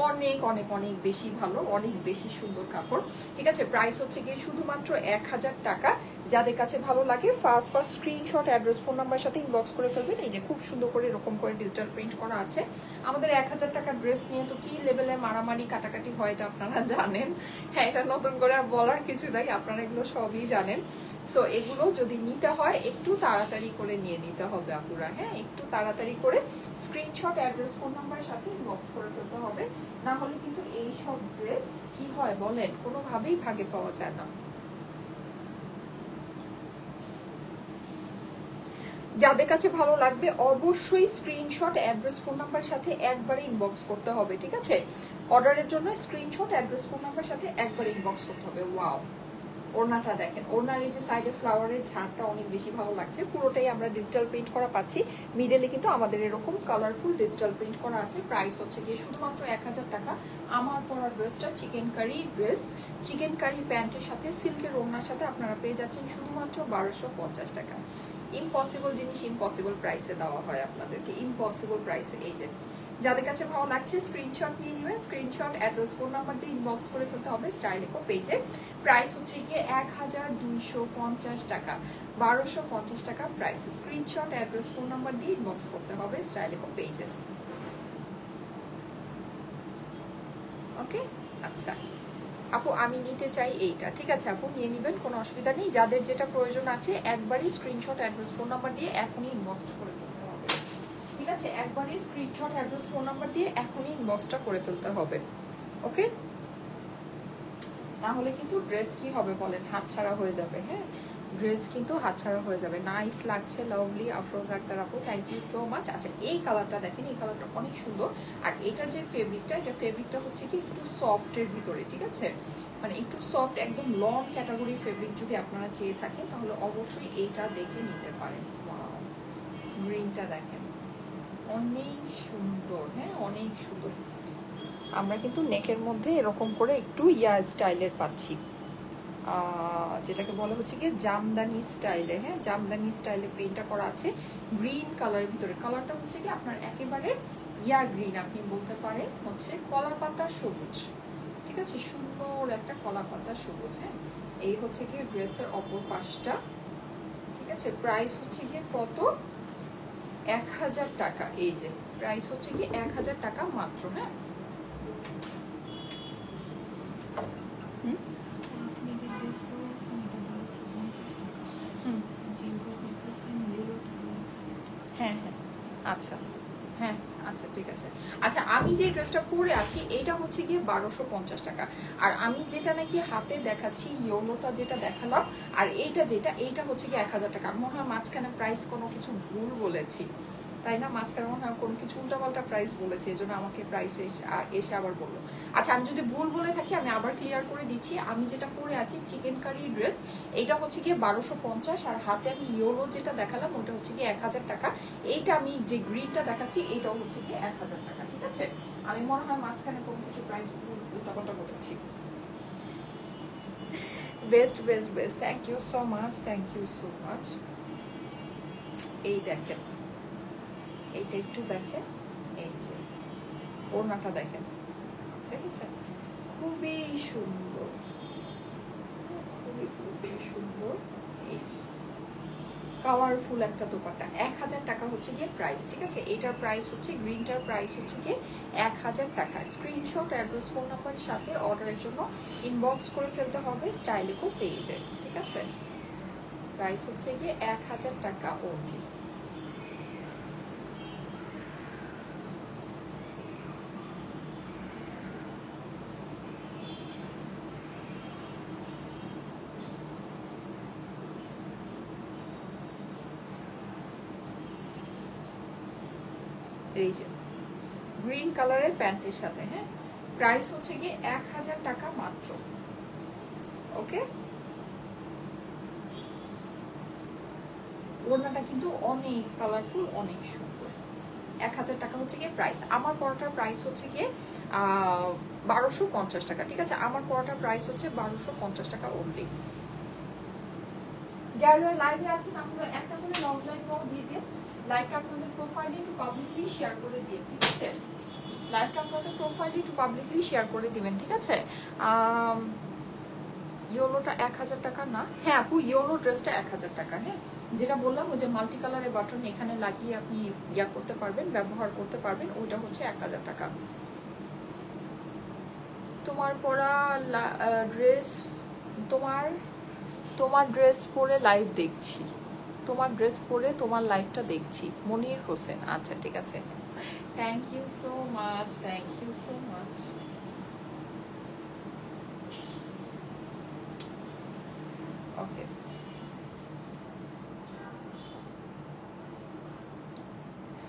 অনেক অনেক অনেক বেশি ভালো, অনেক বেশি সুন্দর কাপড়, ঠিক আছে। প্রাইস হচ্ছে গিয়ে শুধুমাত্র 1000 টাকা, যাদের কাছে ভালো লাগে first screenshot address phone number সাথে ইনবক্স করে ফেলবেন। এই যে খুব সুন্দর করে এরকম করে ডিজিটাল প্রিন্ট করা আছে। আমাদের 1000 টাকার ড্রেস নিয়ে তো কি লেভেলে মারামারি কাটাকাটি হয় এটা আপনারা জানেন। হ্যাঁ, এটা নতুন করে আর বলার কিছু নাই, আপনারা এগুলো সবই জানেন। সো এগুলো যদি নিতে হয় একটু তাড়াতাড়ি করে নিয়ে নিতে হবে আপুরা। হ্যাঁ, একটু তাড়াতাড়ি করে স্ক্রিনশট অ্যাড্রেস ফোন নাম্বারের সাথে ইনবক্স করে ফেলতে হবে, না হলে কিন্তু এই সব ড্রেস কি হয় বলেন, কোনোভাবেই ভাগে পাওয়া যায় না। যাদের কাছে ভালো লাগবে অবশ্যই স্ক্রিনশট অ্যাড্রেস ফোন নাম্বার সাথে একবারে ইনবক্স করতে হবে, ঠিক আছে? অর্ডারের জন্য স্ক্রিনশট অ্যাড্রেস ফোন নাম্বার সাথে একবারে ইনবক্স করতে হবে। ওয়াও, ওড়নাটা দেখেন, ওড়নার এই যে সাইডে ফ্লাওয়ারের ঝাড়টা অনেক বেশি ভালো লাগছে। পুরোটাই আমরা ডিজিটাল প্রিন্ট করা পাচ্ছি, মিডলে কিন্তু আমাদের এরকম কালারফুল ডিজিটাল প্রিন্ট করা আছে। প্রাইস হচ্ছে গিয়ে শুধুমাত্র 1000 টাকা। আমার পরা ড্রেসটা chikankari dress, chikankari প্যান্টের সাথে সিল্কের ওড়নার সাথে আপনারা পেয়ে যাচ্ছেন শুধুমাত্র 1250 টাকা। ইম্পসিবল জিনিস ইম্পসিবল প্রাইসে দেওয়া হয় আপনাদেরকে, ইম্পসিবল প্রাইসে। এই যে যাদের কাছে ভালো লাগছে স্ক্রিনশট নিয়ে নেবেন, স্ক্রিনশট অ্যাড্রেস ফোন নাম্বার দিয়ে ইনবক্স করে ফেলতে হবে স্টাইলেকো পেজে। প্রাইস হচ্ছে গিয়ে 1250 টাকা, 1250 টাকা price. Screenshot address phone number দিয়ে ইনবক্স করতে হবে স্টাইলেকো পেজে। ওকে, আচ্ছা আপু আমি নিতে চাই এইটা, ঠিক আছে আপু নিয়ে নেবেন, কোনো অসুবিধা নেই। যাদের যেটা প্রয়োজন আছে একবারই স্ক্রিনশট অ্যাড্রেস ফোন নাম্বার দিয়ে এখনই ইনবক্সটা করে ফেলতে হবে, ঠিক আছে? একবারই স্ক্রিনশট অ্যাড্রেস ফোন নাম্বার দিয়ে এখনই ইনবক্সটা করে ফেলতে হবে, ওকে? তাহলে কিন্তু ড্রেস কি হবে বলেন, হাতছাড়া হয়ে যাবে। হ্যাঁ, ড্রেস কিন্তু হাতছাড়া হয়ে যাবে। নাইস লাগছে, লাভলি আফরোজ আক্তার আপু, থ্যাংক ইউ সো মাচ। আচ্ছা এই কালারটা দেখেন, এই কালারটা অনেক সুন্দর। আর এটার যে ফেব্রিকটা, এটা ফেব্রিকটা হচ্ছে কি একটু সফটের ভিতরে, ঠিক আছে? মানে একটু সফট, একদম লং ক্যাটাগরি ফেব্রিক যদি আপনারা চেয়ে থাকেন তাহলে অবশ্যই এইটা দেখে নিতে পারেন। গ্রিনটা দেখেন অনেক সুন্দর, হ্যাঁ অনেক সুন্দর। আমরা কিন্তু নেকের মধ্যে এরকম করে একটু স্টাইলের পাচ্ছি, যেটাকে বলা হচ্ছে কি জামদানি স্টাইলে। হ্যাঁ, জামদানি স্টাইলে প্রিন্টটা করা আছে গ্রিন কালারের ভিতরে। কালারটা হচ্ছে কি আপনার একেবারে গ্রিন, আপনি বলতে পারেন হচ্ছে কলা পাতা সবুজ, ঠিক আছে? সুন্দর একটা কলা পাতা সবুজ। হ্যাঁ, এই হচ্ছে কি ড্রেসের অপর পাশটা, ঠিক আছে? প্রাইস হচ্ছে গিয়ে কত, 1000 টাকা। এই যে প্রাইস হচ্ছে কি 1000 টাকা মাত্র। হ্যাঁ, হ্যাঁ হ্যাঁ আচ্ছা, হ্যাঁ আচ্ছা ঠিক আছে। আচ্ছা আমি যে ড্রেসটা পরে আছি এইটা হচ্ছে গিয়ে 1250 টাকা, আর আমি যেটা নাকি হাতে দেখাচ্ছি ইয়োলোটা যেটা দেখালাম, আর এইটা হচ্ছে গিয়ে 1000 টাকা। মনে হয় মাঝখানে প্রাইস কোনো কিছু ভুল বলেছি, তাই না? মাঝখানে মনে হয় কোনো কিছু উল্টাপাল্টা প্রাইস বলেছে, এই জন্য আমাকে প্রাইস এসে আবার বললো। আচ্ছা আমি যদি ভুল বলে থাকি আমি আবার ক্লিয়ার করে দিচ্ছি। আমি যেটা পরে আছি চিকেন কারি ড্রেস, এইটা হচ্ছে গিয়ে 1250, আর হাতে আমি ইয়োলো যেটা দেখালাম ওটা হচ্ছে গিয়ে 1000 টাকা। এইটা আমি যে গ্রিনটা দেখাচ্ছি এইটাও হচ্ছে গিয়ে 1000 টাকা, ঠিক আছে? আমি মনে হয় মাঝখানে কোনো কিছু প্রাইস উল্টাপাল্টা বলেছি। Best best best, thank you so much, thank you so much. এই দেখেন, এইটা একটু দেখেন, এই যে ওড়নাটা দেখেন, দেখেছেন? খুবই সুন্দর, খুবই খুবই সুন্দর। এই যে কালারফুল একটা দোপাট্টা, 1000 টাকা হচ্ছে গিয়ে প্রাইস, ঠিক আছে? এটার প্রাইস হচ্ছে, গ্রিনটার প্রাইস হচ্ছে গিয়ে 1000 টাকা। স্ক্রিনশট অ্যাড্রেস ফোন নাম্বারের সাথে অর্ডারের জন্য ইনবক্স করে ফেলতে হবে স্টাইলেকো পেজে, ঠিক আছে? প্রাইস হচ্ছে গিয়ে 1000 টাকা অনলি। এই যে গ্রিন কালারের প্যান্টের সাথে, হ্যাঁ প্রাইস হচ্ছে গিয়ে 1000 টাকা মাত্র, ওকে? ওড়নাটা কিন্তু অনেক কালারফুল, অনেক সুন্দর। 1000 টাকা হচ্ছে গিয়ে প্রাইস। আমার পরোটার প্রাইস হচ্ছে গিয়ে 1250 টাকা, ঠিক আছে? আমার পরোটার প্রাইস হচ্ছে 1250 টাকা অনলি। যারা লাইভে আছেন আপনারা একটা করে লং লাইভ দিয়ে দিয়ে লাইভটা আপনাদের প্রোফাইলে একটু পাবলিকলি শেয়ার করে দিয়ে, ঠিক আছে? লাইভটা আপনাদের প্রোফাইলে একটু পাবলিকলি শেয়ার করে দিবেন, ঠিক আছে? ইয়েলোটা 1000 টাকা না? হ্যাঁ আপু, ইয়েলো ড্রেসটা 1000 টাকা। হ্যাঁ, যেটা বললাম ওই যে মাল্টি কালারের বাটন এখানে লাগিয়ে আপনি ইয়া করতে পারবেন, ব্যবহার করতে পারবেন, ওইটা হচ্ছে 1000 টাকা। তোমার পরা ড্রেস, তোমার ড্রেস পরে লাইভ দেখছি, তোমার ড্রেস পরে তোমার লাইভটা দেখছি। মনির হোসেন, আচ্ছা ঠিক আছে, thank you so much, thank you so much. Okay,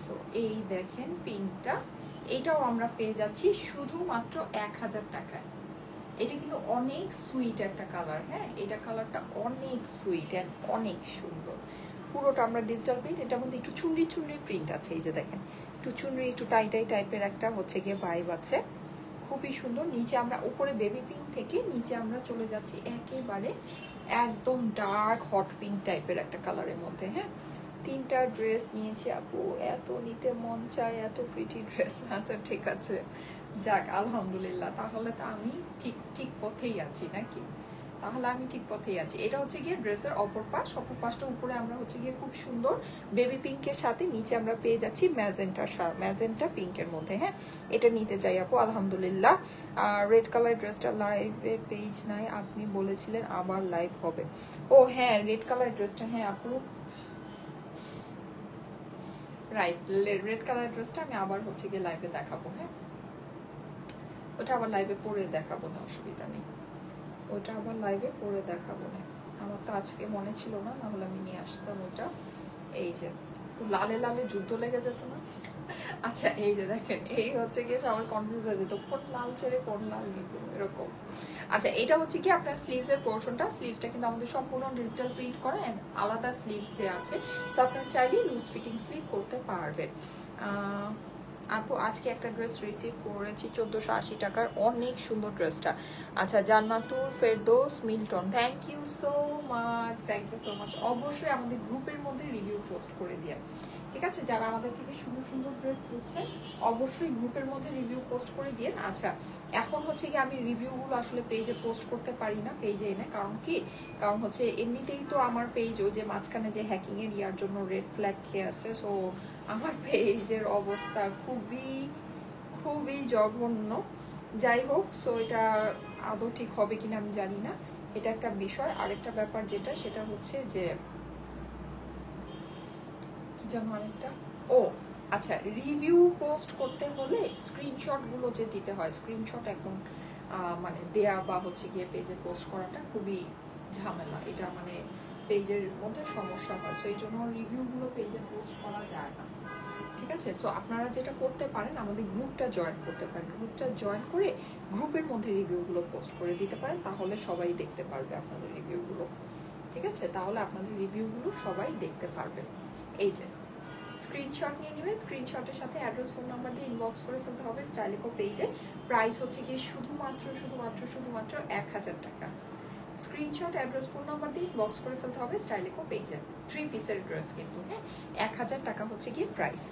so এই দেখেন পিঙ্কটা, এটাও আমরা পেয়ে যাচ্ছি শুধুমাত্র 1000 টাকায়। এটা কিন্তু অনেক সুইট একটা কালার। হ্যাঁ, এটা কালারটা অনেক সুইট অ্যান্ড অনেক সুন্দর। পুরোটা আমরা ডিজিটাল প্রিন্ট, এটার মধ্যে একটু চুনরি চুনরি প্রিন্ট আছে। এই যে দেখেন, একটু চুনরি একটু টাই টাই টাইপের একটা হচ্ছে গিয়ে ভাইব আছে, খুবই সুন্দর। নিচে আমরা উপরে বেবি পিঙ্ক থেকে নিচে আমরা চলে যাচ্ছি একেবারে একদম ডার্ক হট পিঙ্ক টাইপের একটা কালারের মধ্যে। হ্যাঁ, 3টা ড্রেস নিয়েছি আপু, এত নিতে মন চায়, এত প্রিটি ড্রেস। আচ্ছা ঠিক আছে, যাক আলহামদুলিল্লাহ, তাহলে তো আমি ঠিক পথেই আছি নাকি? তাহলে আমি ঠিক পথেই আছি। এটা হচ্ছে গিয়ে ড্রেসের অপর পাশটা উপরে আমরা হচ্ছে গিয়ে খুব সুন্দর বেবি পিঙ্কের সাথে নিচে আমরা পেয়ে যাচ্ছি ম্যাজেন্টা পিঙ্কের মধ্যে। হ্যাঁ, এটা নিতে চাই আপু, আলহামদুলিল্লাহ। আর রেড কালার ড্রেসটা লাইভে পেজ নাই, আপনি বলেছিলেন আবার লাইভ হবে। ও হ্যাঁ, রেড কালার ড্রেসটা, হ্যাঁ আপু রাইট, রেড কালার ড্রেসটা আমি আবার হচ্ছে গিয়ে লাইভে দেখাবো। হ্যাঁ, ওটা আবার লাইভে পরে দেখাবো না, অসুবিধা নেই, ওটা আবার লাইভে পরে দেখাবো না। আমার তো আজকে মনে ছিল না, নাহলে আমি নিয়ে আসতাম ওটা। এই যে তো লালে লালে যুদ্ধ লেগে যেত না? আচ্ছা এই যে দেখেন, এই হচ্ছে গিয়ে সবাই কনফিউজ হয়ে যেত কোন লাল ছেড়ে কোন লাল নিব এরকম। আচ্ছা, এটা হচ্ছে কি আপনার স্লিভস এর পোর্শনটা, স্লিভসটা কিন্তু আমাদের সম্পূর্ণ ডিজিটাল প্রিন্ট করা এন্ড আলাদা স্লিভস দেওয়া আছে, সো আপনারা চাইলে লুজ ফিটিং স্লিভ করতে পারবেন। আপু আজকে একটা ড্রেস রিসিভ করেছি 1480 টাকার, অনেক সুন্দর ড্রেসটা। আচ্ছা, Jannatul Ferdous Milton, thank you so much, thank you so much. অবশ্যই আমাদের গ্রুপের মধ্যে রিভিউ পোস্ট করে দিয়ে, ঠিক আছে? যারা আমাদের থেকে সুন্দর সুন্দর ড্রেস দিচ্ছেন অবশ্যই গ্রুপের মধ্যে রিভিউ পোস্ট করে দিয়ে। আচ্ছা, এখন হচ্ছে কি আমি রিভিউগুলো আসলে পেজে পোস্ট করতে পারি না, পেজে এনে, কারণ হচ্ছে এমনিতেই তো আমার পেজ ও যে মাঝখানে যে হ্যাকিং এর ইয়ার জন্য রেড ফ্ল্যাগ খেয়ে আছে, সো আমার পেজের অবস্থা খুবই জঘন্য। যাই হোক, সো এটা আদৌ ঠিক হবে কিনা আমি জানি না, এটা একটা বিষয়। আরেকটা ব্যাপার যেটা, সেটা হচ্ছে যে কি যেন আরেকটা, ও আচ্ছা, রিভিউ পোস্ট করতে হলে স্ক্রিনশট গুলো যে দিতে হয়, স্ক্রিনশট এখন মানে দেয়া বা হচ্ছে গিয়ে পেজে পোস্ট করাটা খুবই ঝামেলা, এটা মানে পেজের মধ্যে সমস্যা হয়, সেই জন্য রিভিউগুলো পেজে পোস্ট করা যায় না, ঠিক আছে? সো আপনারা যেটা করতে পারেন, আমাদের গ্রুপটা জয়েন করতে পারেন, গ্রুপটা জয়েন করে গ্রুপের মধ্যে রিভিউগুলো পোস্ট করে দিতে পারেন, তাহলে সবাই দেখতে পারবে আপনাদের রিভিউগুলো, ঠিক আছে? তাহলে আপনাদের রিভিউগুলো সবাই দেখতে পারবে। এই যে স্ক্রিনশট নিয়ে নেবেন, স্ক্রিনশটের সাথে অ্যাড্রেস ফোন নাম্বার দিয়ে ইনবক্স করে ফেলতে হবে স্টাইলিকো পেজে। প্রাইস হচ্ছে গিয়ে শুধুমাত্র 1000 টাকা। স্ক্রিনশট অ্যাড্রেস ফোন নাম্বার দিয়ে ইনবক্স করে ফেলতে হবে স্টাইলিকো পেজে। 3 পিসের ড্রেস কিন্তু, হ্যাঁ, 1000 টাকা হচ্ছে গিয়ে প্রাইস।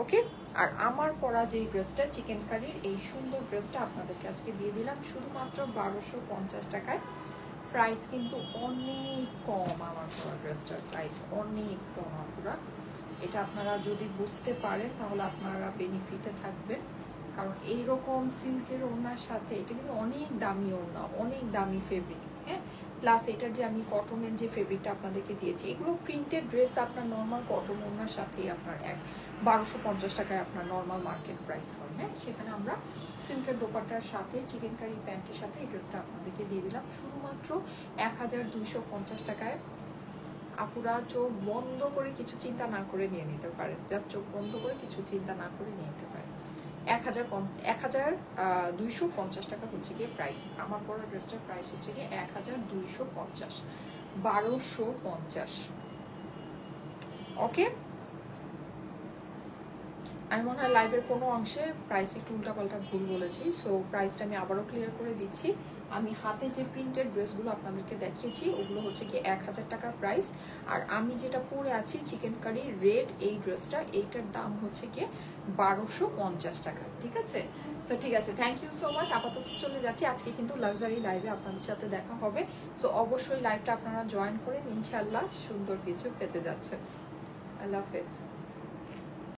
ওকে, আর আমার পরা যেই ড্রেসটা চিকেন কারির, এই সুন্দর ড্রেসটা আপনাদেরকে আজকে দিয়ে দিলাম শুধুমাত্র 1250 টাকায়। প্রাইস কিন্তু অনেক কম, আমার পরা ড্রেসটার প্রাইস অনেক কম আপুরা। এটা আপনারা যদি বুঝতে পারেন তাহলে আপনারা বেনিফিটে থাকবেন, কারণ এইরকম সিল্কের ওড়নার সাথে এটা কিন্তু অনেক দামি ওড়না, অনেক দামি ফেব্রিক। হ্যাঁ, প্লাস এটার যে আমি কটনের যে ফেব্রিকটা আপনাদেরকে দিয়েছি, এগুলো প্রিন্টেড ড্রেস আপনার নর্মাল কটন ওড়নার সাথেই আপনার 1250 টাকায় আপনার নর্মাল মার্কেট প্রাইস হয়। হ্যাঁ, সেখানে আমরা সিল্কের দোপাট্টার সাথে চিকেন কারি প্যান্টের সাথে এই ড্রেসটা আপনাদেরকে দিয়ে দিলাম শুধুমাত্র 1250 টাকায়। আপুরা চোখ বন্ধ করে কিছু চিন্তা না করে নিয়ে নিতে পারেন, জাস্ট চোখ বন্ধ করে কিছু চিন্তা না করে নিয়ে নিতে পারেন। 1250 টাকা হচ্ছে গিয়ে প্রাইস। আমার পরা ড্রেসটার প্রাইস হচ্ছে গিয়ে 1250, 1250। ওকে, আমি মনে হয় লাইভের কোনো অংশে প্রাইস একটু উল্টাপাল্টা ভুল বলেছি, সো প্রাইসটা আমি আবারও ক্লিয়ার করে দিচ্ছি। আমি হাতে যে প্রিন্টেড ড্রেসগুলো আপনাদেরকে দেখিয়েছি ওগুলো হচ্ছে কি 1000 টাকা প্রাইস। আর আমি যেটা পরে আছি চিকেন কারি রেড এই ড্রেসটা, এইটার দাম হচ্ছে কি 1250 টাকা। ঠিক আছে, তো ঠিক আছে, থ্যাংক ইউ সো মাচ। আপাতত চলে যাচ্ছি, আজকে কিন্তু লাক্সারি লাইভে আপনাদের সাথে দেখা হবে, সো অবশ্যই লাইভটা আপনারা জয়েন করেন, ইনশাল্লাহ সুন্দর কিছু পেতে যাচ্ছে। আল্লাহ হাফেজ।